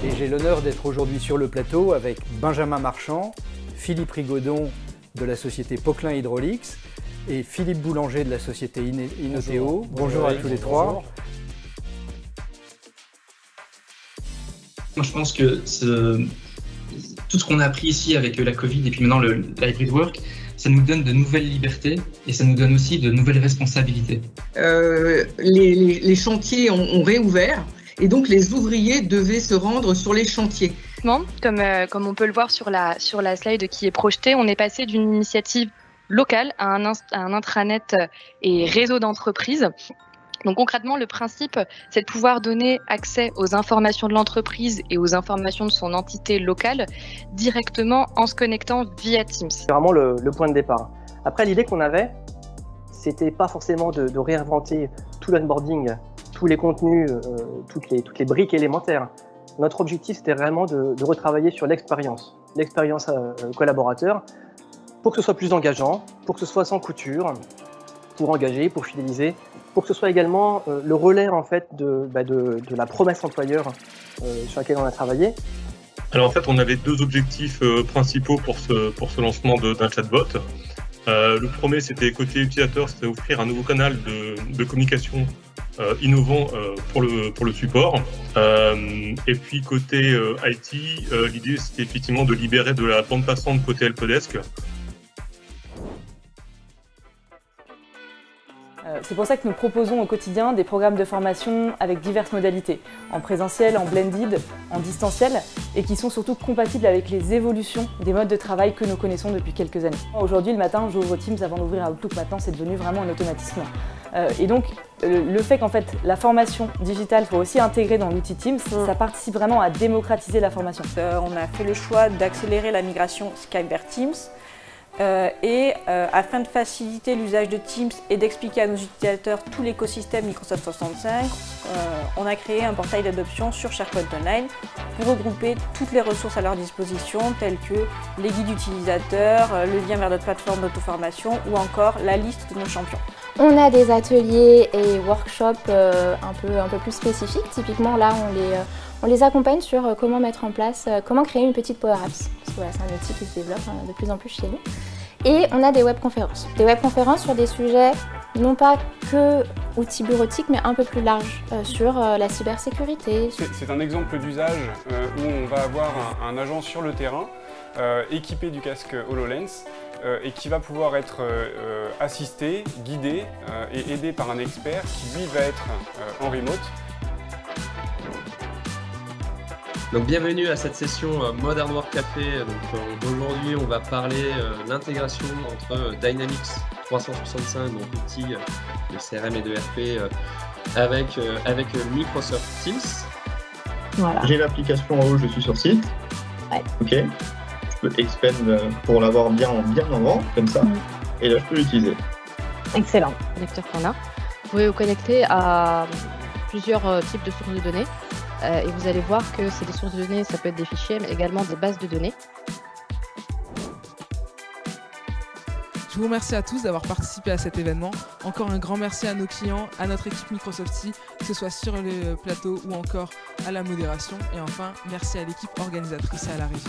Et j'ai l'honneur d'être aujourd'hui sur le plateau avec Benjamin Marchand, Philippe Rigaudon de la société Poquelin Hydraulics et Philippe Boulanger de la société Inoteo. Bonjour à tous les trois. Moi, je pense que tout ce qu'on a appris ici avec la Covid et puis maintenant le hybrid work, ça nous donne de nouvelles libertés et ça nous donne aussi de nouvelles responsabilités. Les chantiers ont réouvert et donc les ouvriers devaient se rendre sur les chantiers. Comme on peut le voir sur la slide qui est projetée, on est passé d'une initiative locale à un intranet et réseau d'entreprises. Donc concrètement, le principe, c'est de pouvoir donner accès aux informations de l'entreprise et aux informations de son entité locale directement en se connectant via Teams. C'est vraiment le point de départ. Après, l'idée qu'on avait, c'était pas forcément de réinventer tout l'onboarding, tous les contenus, toutes les briques élémentaires. Notre objectif, c'était vraiment de retravailler sur l'expérience collaborateur, pour que ce soit plus engageant, pour que ce soit sans couture, pour engager, pour fidéliser, pour que ce soit également le relais en fait de la promesse employeur sur laquelle on a travaillé. Alors en fait, on avait deux objectifs principaux pour ce lancement d'un chatbot. Le premier, c'était côté utilisateur, c'était offrir un nouveau canal de communication innovant pour le support. Et puis côté IT, l'idée c'était effectivement de libérer de la bande passante côté helpdesk. C'est pour ça que nous proposons au quotidien des programmes de formation avec diverses modalités, en présentiel, en blended, en distanciel, et qui sont surtout compatibles avec les évolutions des modes de travail que nous connaissons depuis quelques années. Aujourd'hui, le matin, j'ouvre Teams avant d'ouvrir Outlook. Maintenant, c'est devenu vraiment un automatisme. Et donc, le fait qu'en fait, la formation digitale soit aussi intégrée dans l'outil Teams, ça participe vraiment à démocratiser la formation. On a fait le choix d'accélérer la migration Skype vers Teams. Afin de faciliter l'usage de Teams et d'expliquer à nos utilisateurs tout l'écosystème Microsoft 365, on a créé un portail d'adoption sur SharePoint Online pour regrouper toutes les ressources à leur disposition, telles que les guides utilisateurs, le lien vers notre plateforme d'auto-formation ou encore la liste de nos champions. On a des ateliers et workshops un peu plus spécifiques. Typiquement, là, on les accompagne sur comment mettre en place, comment créer une petite Power Apps. Parce que voilà, c'est un outil qui se développe de plus en plus chez nous. Et on a des webconférences. Des webconférences sur des sujets non pas que outils bureautiques, mais un peu plus larges sur la cybersécurité. C'est un exemple d'usage où on va avoir un agent sur le terrain équipé du casque HoloLens et qui va pouvoir être assisté, guidé et aidé par un expert qui lui va être en remote. Donc bienvenue à cette session Modern Work Café. Aujourd'hui on va parler de l'intégration entre Dynamics 365, donc l'outil de CRM et de RP avec Microsoft Teams. Voilà. J'ai l'application en haut, je suis sur site. Ouais. Ok. Je peux expand pour l'avoir bien en grand, comme ça. Et là je peux l'utiliser. Excellent. Connecteur qu'on a. Vous pouvez vous connecter à plusieurs types de sources de données. Et vous allez voir que c'est des sources de données, ça peut être des fichiers, mais également des bases de données. Je vous remercie à tous d'avoir participé à cet événement. Encore un grand merci à nos clients, à notre équipe Microsofty, que ce soit sur le plateau ou encore à la modération. Et enfin, merci à l'équipe organisatrice et à la régie.